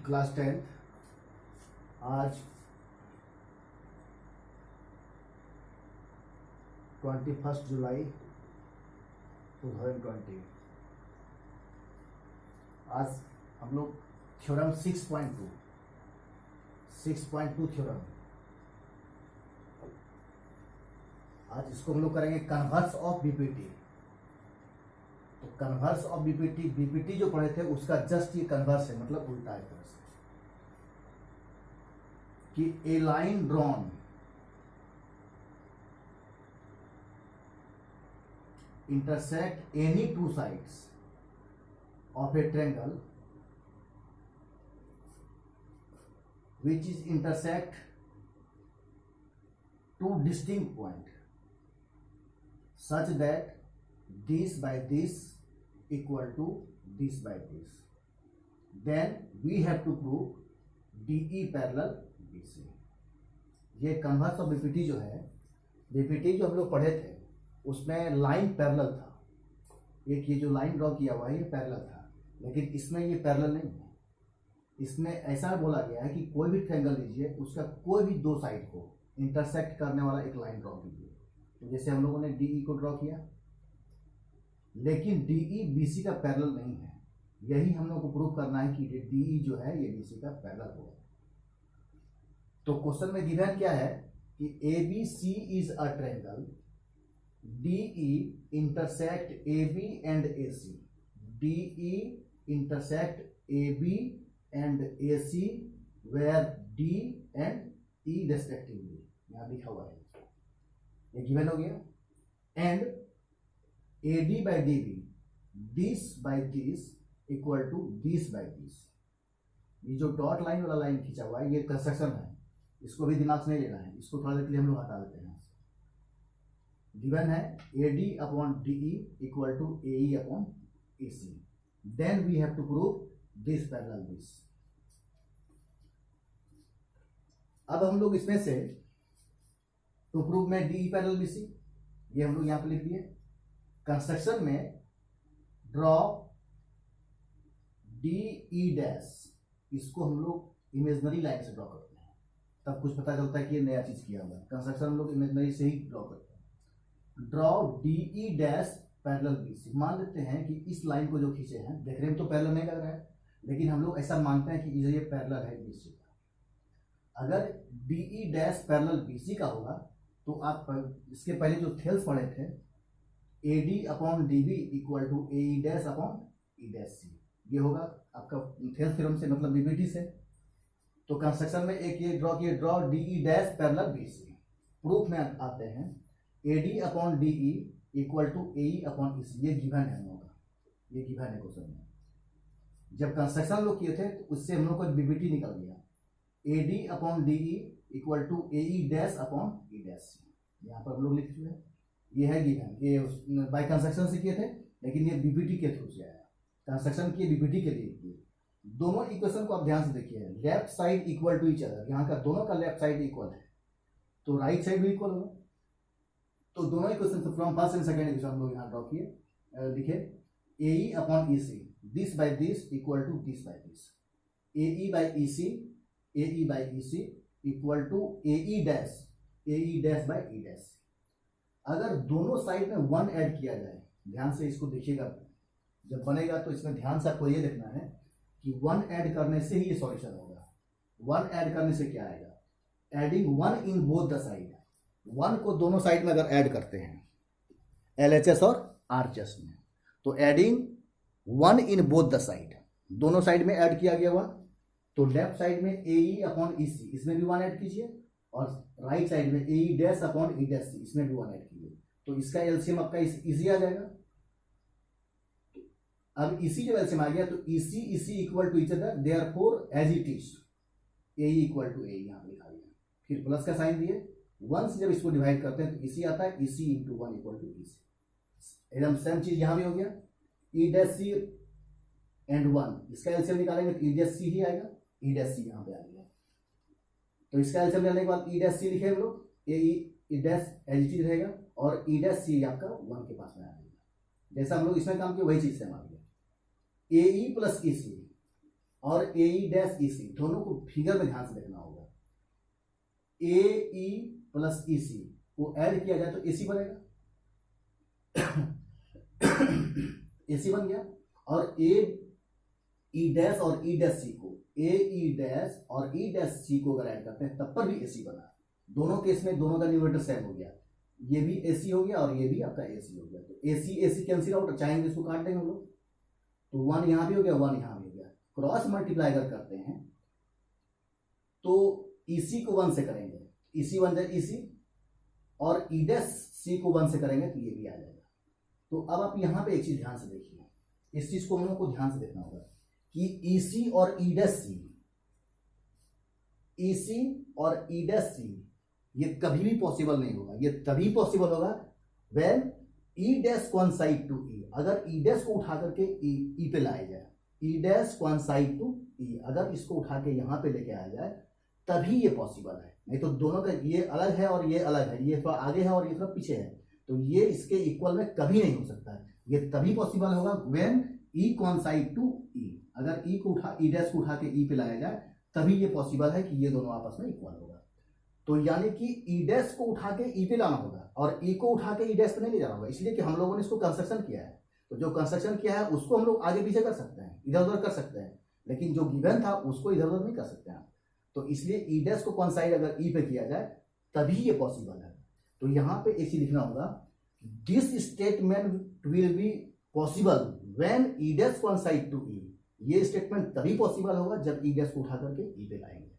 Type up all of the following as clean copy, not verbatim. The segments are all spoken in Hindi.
क्लास 10 आज 21 जुलाई 2020। आज हम लोग थ्योरम 6.2 थ्योरम, आज इसको हम लोग करेंगे कन्वर्स ऑफ बीपीटी। तो कन्वर्स ऑफ बीपीटी, बीपीटी जो पढ़े थे उसका जस्ट ये कन्वर्स है, मतलब उल्टा है तरह से कि a line drawn intersect any two sides of a triangle which is intersect two distinct points such that this by this equal to this by this, then we have to prove DE parallel BC। ये कन्वर्स ऑफ बीपीटी जो है, बीपीटी जो हम लोग पढ़े थे उसमें लाइन पैरेलल था। एक ये जो लाइन ड्रॉ किया हुआ है ये पैरेलल था, लेकिन इसमें ये पैरेलल नहीं है। इसमें ऐसा बोला गया है कि कोई भी ट्रायंगल लीजिए, उसका कोई भी दो साइड को इंटरसेक्ट करने वाला एक लाइन ड्रॉ कीजिए। तो जैसे हम लोगों ने डीई को ड्रॉ किया, लेकिन डीई बीसी का पैरेलल नहीं है। यही हम लोग को प्रूव करना है कि डीई जो है ये बीसी का पैरेलल होगा। तो क्वेश्चन में गिवन क्या है कि A B C is a triangle, DE intersect AB and AC, DE intersect AB and AC where D and E respectively, यहाँ लिखा हुआ है, ये गिवन हो गया। and AD by DB, this by this equal to this by this। ये जो डॉट लाइन वाला लाइन खींचा हुआ है ये कंस्ट्रक्शन है, इसको भी दिमाग से नहीं लेना है, इसको थोड़ा देर के लिए हम लोग हटा देते हैं। गिवन है AD upon DE equal to AE upon AC, then we have to prove this parallel this. अब हम लोग इसमें से टू प्रूव में DE पैरेलल BC, ये हम लोग यहां पे लिख दिए। कंस्ट्रक्शन में ड्रॉ DE डैश, इसको हम लोग इमेजनरी लाइन से ड्रॉ करते हैं, तब कुछ पता चलता है कि ये नया चीज किया हुआ है। कंस्ट्रक्शन हम लोग इमेजनरी से ही ड्रॉ करते हैं। Draw DE dash parallel BC, मान लेते हैं कि इस लाइन को जो खींचे हैं, देखने में तो पैरेलल नहीं लग रहा है, लेकिन हम लोग ऐसा मानते हैं कि ये पैरेलल है BC का। अगर DE डैश पैरेलल BC का होगा तो आप इसके पहले जो थेल्स पढ़े थे AD upon DB equal to AE dash upon E dash C, ये होगा आपका थेल्स थ्योरम से, मतलब बीपीटी से। तो कंस्ट्रक्शन में एक ये ड्रॉ किए, draw DE dash parallel BC। Proof में आते हैं AD upon DE equal to AE upon EC, ये गिवन है हम लोग का, ये गिवन है क्वेश्चन में। जब कंस्ट्रक्शन लोग किए थे तो उससे हम लोग का बीपीटी निकल गया, AD upon DE equal to AE dash upon E dash C। यहाँ पर हम लोग लिख चुके हैं, ये है गिवन। ये बाय कंस्ट्रक्शन से किए थे, लेकिन ये बीपीटी के थ्रू से आया। कंस्ट्रक्शन किए बीपीटी के लिए किए। दोनों इक्वेशन को आप ध्यान से देखिए, left side equal to each other, यहाँ का दोनों का लेफ्ट साइड इक्वल है तो राइट साइड भी इक्वल होगा। तो दोनों equation from first and second equation हम लोग यहाँ ड्रॉ किए, लिखे AE upon EC, this by this equal to this by this, AE by EC equal to AE dash by E dash. अगर दोनों साइड में 1 ऐड किया जाए, ध्यान से इसको देखिएगा, जब बनेगा तो इसमें ध्यान से आपको ये देखना है कि 1 ऐड करने से ही ये सॉल्यूशन होगा। 1 ऐड करने से क्या आएगा, adding 1 in both the side, 1 को दोनों साइड में अगर ऐड करते हैं LHS और RHS में, तो adding 1 in both the side, दोनों साइड में ऐड किया गया 1, तो लेफ्ट साइड में AE अपॉन EC, इसमें भी 1 ऐड कीजिए, और राइट साइड में AE dash upon E dash C, इसमें भी 1 ऐड कीजिए, तो इसका एलसीएम आपका इजी आ जाएगा। अब इसी जब एलसीएम आ गया तो EC equal to each other, therefore as it is AE equal to AE यहाँ लिखा गया, फिर प्लस का साइन दिए। 1 से जब इसको डिवाइड करते हैं तो EC आता है, EC into 1 equal to EC। एकदम सेम चीज यहाँ भी हो गया, E डैश C एंड 1, इसका एलसीएम निकालेंगे तो E डैश C ही आएगा, E डैश C यहाँ पे आ गया। तो इसका एलसीएम लेने के बाद E डैश C लिखे हम लोग, AE dash as it is रहेगा, और E डैश C आपका 1 के पास में आ जाएगा। जैसा हम लोग इसमें काम किया वही चीज से हम आ गया। AE प्लस EC और AE डैश EC दोनों को फिगर में ध्यान से देखना होगा। AE प्लस EC को ऐड किया जाए तो AC बनेगा। AC बन गया। और AE डैश और E डैश C को AE डैश और E डैश C को अगर ऐड करते हैं तब पर भी AC बना। दोनों केस में दोनों का न्यूमरेटर सेम हो गया, ये भी AC हो गया और ये भी आपका AC हो गया। तो AC कैंसिल आउट, चाहेंगे इसको काट देंगे हम लोग, तो 1 यहां भी हो गया 1 यहां भी हो गया। क्रॉस मल्टीप्लाई अगर करते हैं तो EC को 1 से करेंगे, EC बन जाए EC, और E डैश C को 1 से करेंगे तो ये भी आ जाएगा। तो अब आप यहां पे एक चीज ध्यान से देखिए, इस चीज को हम लोग को ध्यान से देखना होगा कि EC और E डैश C, EC और E डैश C ये कभी भी पॉसिबल नहीं होगा। ये तभी पॉसिबल होगा when E dash coincide to E। अगर E डैश को उठा करके E पे लाया जाए, E dash coincide to E, अगर इसको उठा के यहां पे लेके आया जाए तभी ये पॉसिबल है। नहीं तो दोनों का ये अलग है और ये अलग है, ये थोड़ा आगे है और ये थोड़ा पीछे है, तो ये इसके इक्वल में कभी नहीं हो सकता है। ये तभी पॉसिबल होगा when E coincide to E। अगर E डैश को उठा के E पे लाया जाए तभी ये पॉसिबल है कि ये दोनों आपस में इक्वल होगा। तो यानी कि E डैश को उठा के E पे लाना होगा और E को उठा के E डैश पे नहीं ले जाना होगा, इसलिए कि हम लोगों ने इसको कंस्ट्रक्शन किया है। तो जो कंस्ट्रक्शन किया है उसको हम लोग आगे पीछे कर सकते हैं, इधर उधर कर सकते हैं, लेकिन जो गिवन था उसको इधर उधर नहीं कर सकते हैं। तो इसलिए E डैश को कोइंसाइड अगर E पे किया जाए तभी ये पॉसिबल है। तो यहाँ पे एक चीज लिखना होगा, this statement will be possible when E dash coincide to E। ये स्टेटमेंट तभी पॉसिबल होगा जब E डैश को उठा करके E पे लाएंगे।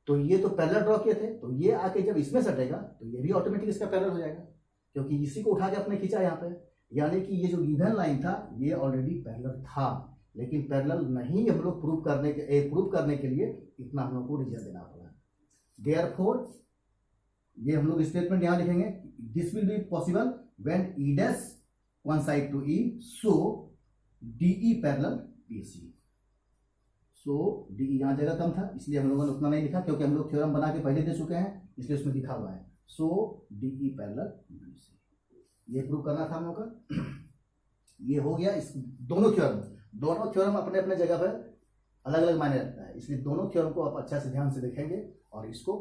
तो ये तो पैरेलल ड्रॉ किए थे, तो ये आके जब इसमें सटेगा तो ये भी ऑटोमेटिक इसका पैरेलल हो जाएगा, क्योंकि इसी को उठा के अपने खींचा यहाँ पे। यानी कि ये जो गिवन लाइन था ये ऑलरेडी पैरेलल था, लेकिन पैरेलल नहीं हम लोग प्रूव करने के लिए इतना हम लोग को रीजन देना पड़ा। देयरफॉर ये हम लोग स्टेटमेंट यहाँ लिखेंगे, this will be possible when E dash coincide to E, so DE parallel BC। So DE यहाँ जगह कम था इसलिए हम लोगों ने उतना नहीं लिखा, क्योंकि हम लोग थ्योरम बना के पहले दे चुके हैं, इसलिए उसमें लिखा हुआ है सो DE पैरेलल BC। ये प्रूव करना था हम लोग का। ये हो गया। इस दोनों थ्योरम अपने अपने जगह पर अलग अलग मायने रखता है, इसलिए दोनों थ्योरम को आप अच्छा से ध्यान से देखेंगे और इसको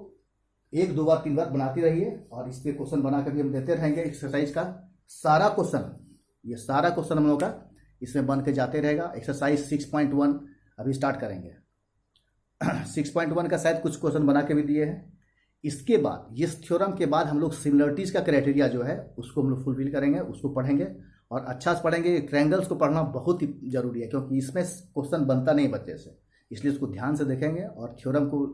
1 2 बार 3 बार बनाते रहिए, और इस पे क्वेश्चन बना कर भी हम देते रहेंगे। एक्सरसाइज का सारा क्वेश्चन, ये सारा क्वेश्चन हम लोग का इसमें बन के जाते रहेगा। एक्सरसाइज 6.1 अभी स्टार्ट करेंगे। 6.1 का शायद कुछ क्वेश्चन बना के भी दिए हैं। इसके बाद इस थ्योरम के बाद हम लोग सिमिलरिटीज का क्राइटेरिया जो है उसको हम लोग फुलफिल करेंगे, उसको पढ़ेंगे और अच्छा से पढ़ेंगे। ट्रायंगल्स को पढ़ना बहुत ही जरूरी है, क्योंकि इसमें क्वेश्चन बनता नहीं बच्चे से, इसलिए उसको ध्यान से देखेंगे और थ्योरम को।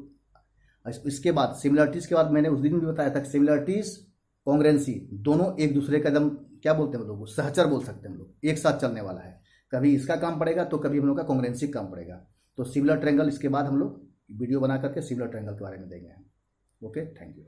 इसके बाद सिमिलरिटीज के बाद मैंने उस दिन भी बताया था कि सिमिलरिटीज कॉन्ग्रेंसी दोनों एक दूसरे का एकदम क्या बोलते हैं हम लोग, सहचर बोल सकते हैं हम लोग, एक साथ चलने वाला है। कभी इसका काम पड़ेगा तो कभी हम लोग का कॉन्ग्रेंसी काम पड़ेगा। तो सिमिलर ट्रायंगल इसके बाद हम लोग वीडियो बना करके सिमिलर ट्रायंगल के बारे में देंगे। Okay, thank you.